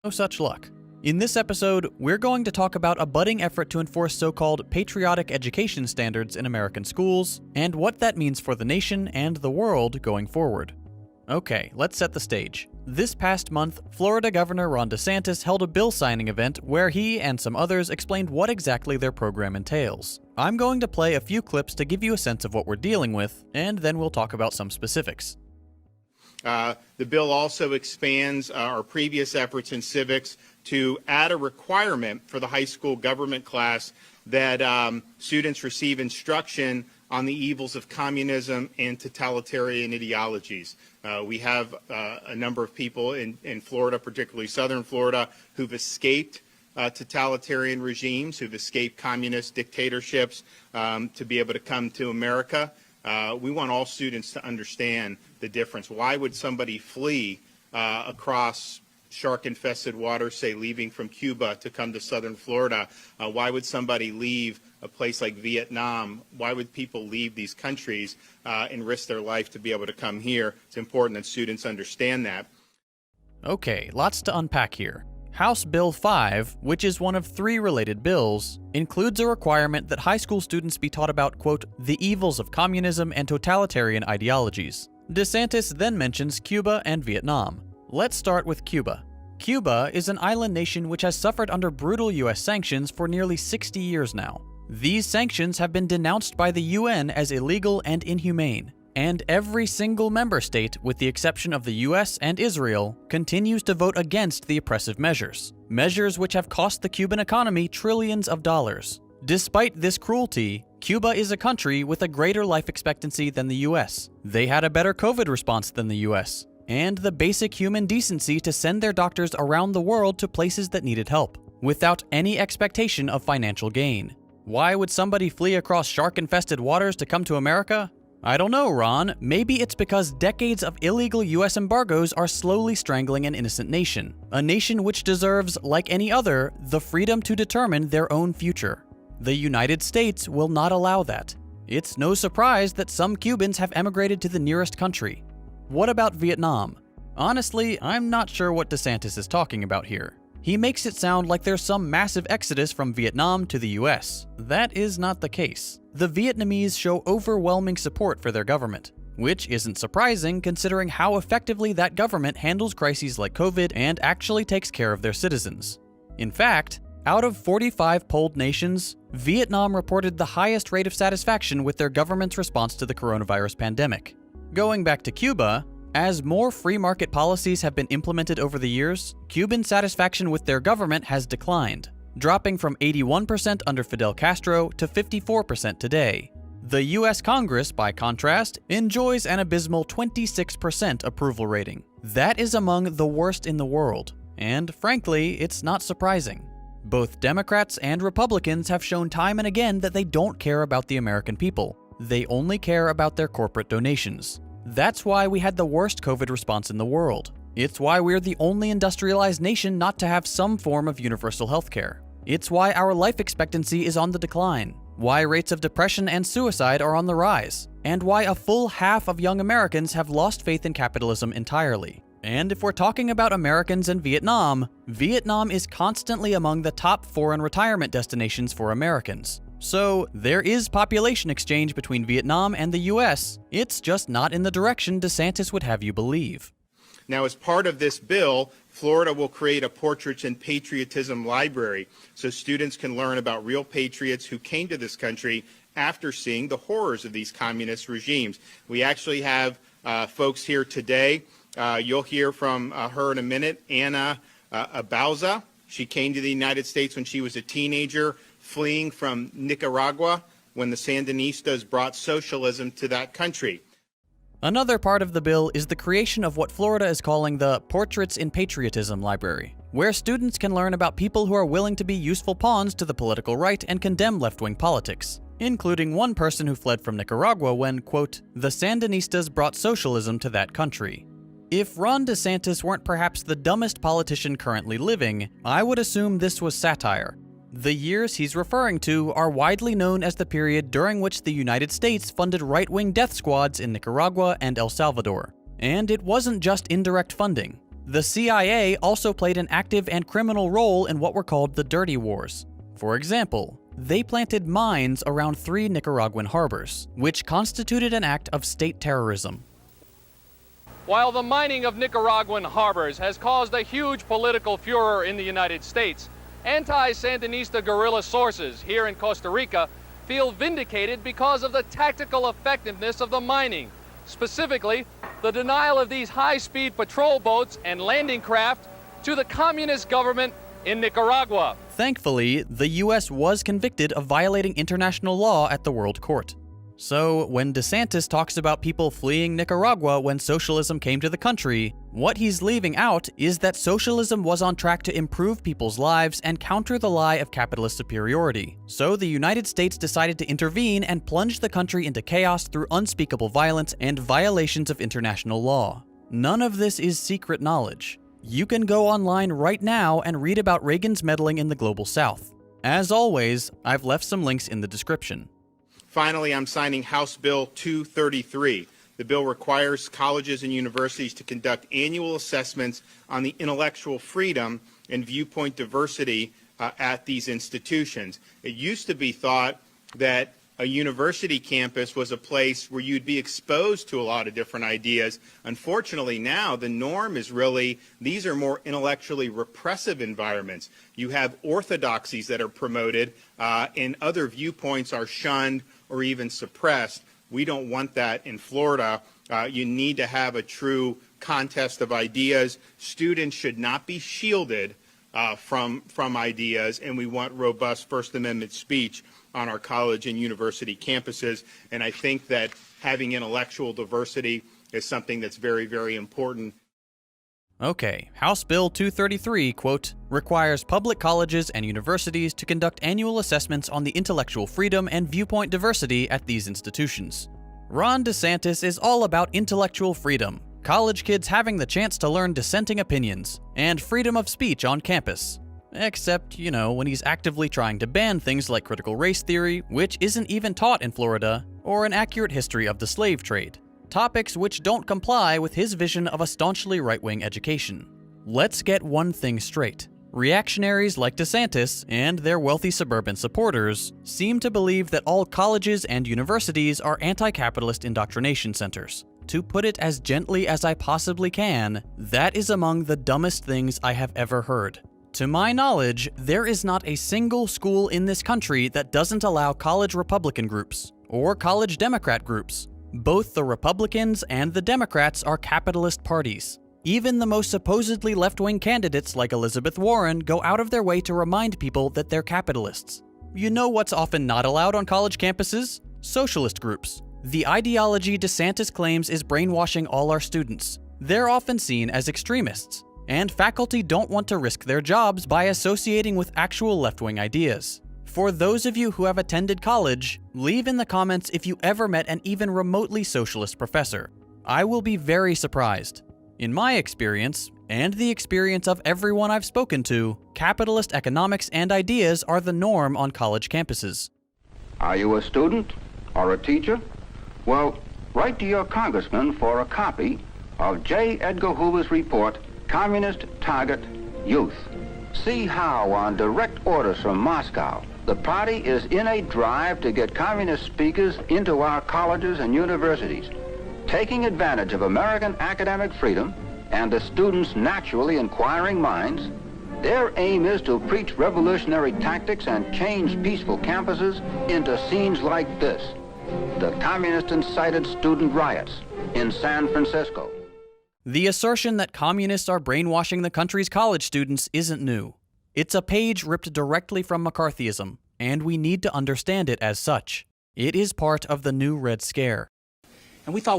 No such luck. In this episode, we're going to talk about a budding effort to enforce so-called patriotic education standards in American schools, and what that means for the nation and the world going forward. Okay, let's set the stage. This past month, Florida Governor Ron DeSantis held a bill signing event where he and some others explained what exactly their program entails. I'm going to play a few clips to give you a sense of what we're dealing with, and then we'll talk about some specifics. The bill also expands our previous efforts in civics to add a requirement for the high school government class that students receive instruction on the evils of communism and totalitarian ideologies. We have a number of people in Florida, particularly southern Florida, who've escaped totalitarian regimes, who've escaped communist dictatorships to be able to come to America. We want all students to understand the difference. Why would somebody flee across shark-infested waters, say leaving from Cuba to come to southern Florida? Why would somebody leave a place like Vietnam? Why would people leave these countries and risk their life to be able to come here? It's important that students understand that. Okay, lots to unpack here. House Bill 5, which is one of 3 related bills, includes a requirement that high school students be taught about, quote, the evils of communism and totalitarian ideologies. DeSantis then mentions Cuba and Vietnam. Let's start with Cuba. Cuba is an island nation which has suffered under brutal US sanctions for nearly 60 years now. These sanctions have been denounced by the UN as illegal and inhumane, and every single member state, with the exception of the US and Israel, continues to vote against the oppressive measures which have cost the Cuban economy trillions of dollars. Despite this cruelty, Cuba is a country with a greater life expectancy than the US. They had a better COVID response than the US, and the basic human decency to send their doctors around the world to places that needed help, without any expectation of financial gain. Why would somebody flee across shark-infested waters to come to America? I don't know, Ron. Maybe it's because decades of illegal US embargoes are slowly strangling an innocent nation. A nation which deserves, like any other, the freedom to determine their own future. The United States will not allow that. It's no surprise that some Cubans have emigrated to the nearest country. What about Vietnam? Honestly, I'm not sure what DeSantis is talking about here. He makes it sound like there's some massive exodus from Vietnam to the US. That is not the case. The Vietnamese show overwhelming support for their government, which isn't surprising considering how effectively that government handles crises like COVID and actually takes care of their citizens. In fact, out of 45 polled nations, Vietnam reported the highest rate of satisfaction with their government's response to the coronavirus pandemic. Going back to Cuba, as more free market policies have been implemented over the years, Cuban satisfaction with their government has declined, dropping from 81% under Fidel Castro to 54% today. The US Congress, by contrast, enjoys an abysmal 26% approval rating. That is among the worst in the world, and frankly, it's not surprising. Both Democrats and Republicans have shown time and again that they don't care about the American people. They only care about their corporate donations. That's why we had the worst COVID response in the world. It's why we're the only industrialized nation not to have some form of universal healthcare. It's why our life expectancy is on the decline, why rates of depression and suicide are on the rise, and why a full half of young Americans have lost faith in capitalism entirely. And if we're talking about Americans and Vietnam, Vietnam is constantly among the top foreign retirement destinations for Americans. So there is population exchange between Vietnam and the US, it's just not in the direction DeSantis would have you believe. Now, as part of this bill, Florida will create a Portraits in Patriotism library so students can learn about real patriots who came to this country after seeing the horrors of these communist regimes. We actually have folks here today. You'll hear from her in a minute, Anna Abauza. She came to the United States when she was a teenager, fleeing from Nicaragua when the Sandinistas brought socialism to that country. Another part of the bill is the creation of what Florida is calling the Portraits in Patriotism library, where students can learn about people who are willing to be useful pawns to the political right and condemn left-wing politics, including one person who fled from Nicaragua when, quote, the Sandinistas brought socialism to that country. If Ron DeSantis weren't perhaps the dumbest politician currently living, I would assume this was satire. The years he's referring to are widely known as the period during which the United States funded right-wing death squads in Nicaragua and El Salvador. And it wasn't just indirect funding. The CIA also played an active and criminal role in what were called the Dirty Wars. For example, they planted mines around 3 Nicaraguan harbors, which constituted an act of state terrorism. While the mining of Nicaraguan harbors has caused a huge political furor in the United States, anti-Sandinista guerrilla sources here in Costa Rica feel vindicated because of the tactical effectiveness of the mining. Specifically, the denial of these high-speed patrol boats and landing craft to the communist government in Nicaragua. Thankfully, the US was convicted of violating international law at the World Court. So, when DeSantis talks about people fleeing Nicaragua when socialism came to the country, what he's leaving out is that socialism was on track to improve people's lives and counter the lie of capitalist superiority. So the United States decided to intervene and plunge the country into chaos through unspeakable violence and violations of international law. None of this is secret knowledge. You can go online right now and read about Reagan's meddling in the Global South. As always, I've left some links in the description. Finally, I'm signing House Bill 233. The bill requires colleges and universities to conduct annual assessments on the intellectual freedom and viewpoint diversity at these institutions. It used to be thought that a university campus was a place where you'd be exposed to a lot of different ideas. Unfortunately, now the norm is really these are more intellectually repressive environments. You have orthodoxies that are promoted and other viewpoints are shunned or even suppressed. We don't want that in Florida. You need to have a true contest of ideas. Students should not be shielded from ideas, and we want robust First Amendment speech on our college and university campuses. And I think that having intellectual diversity is something that's very, very important. Okay, House Bill 233, quote, requires public colleges and universities to conduct annual assessments on the intellectual freedom and viewpoint diversity at these institutions. Ron DeSantis is all about intellectual freedom, college kids having the chance to learn dissenting opinions, and freedom of speech on campus. Except, when he's actively trying to ban things like critical race theory, which isn't even taught in Florida, or an accurate history of the slave trade. Topics which don't comply with his vision of a staunchly right-wing education. Let's get one thing straight. Reactionaries like DeSantis and their wealthy suburban supporters seem to believe that all colleges and universities are anti-capitalist indoctrination centers. To put it as gently as I possibly can, that is among the dumbest things I have ever heard. To my knowledge, there is not a single school in this country that doesn't allow college Republican groups or college Democrat groups. Both the Republicans and the Democrats are capitalist parties. Even the most supposedly left-wing candidates like Elizabeth Warren go out of their way to remind people that they're capitalists. You know what's often not allowed on college campuses? Socialist groups. The ideology DeSantis claims is brainwashing all our students. They're often seen as extremists, and faculty don't want to risk their jobs by associating with actual left-wing ideas. For those of you who have attended college, leave in the comments if you ever met an even remotely socialist professor. I will be very surprised. In my experience, and the experience of everyone I've spoken to, capitalist economics and ideas are the norm on college campuses. Are you a student or a teacher? Well, write to your congressman for a copy of J. Edgar Hoover's report, Communist Target Youth. See how, on direct orders from Moscow, the party is in a drive to get communist speakers into our colleges and universities, taking advantage of American academic freedom and the students' naturally inquiring minds. Their aim is to preach revolutionary tactics and change peaceful campuses into scenes like this, the communist-incited student riots in San Francisco. The assertion that communists are brainwashing the country's college students isn't new. It's a page ripped directly from McCarthyism, and we need to understand it as such. It is part of the new Red Scare. And we thought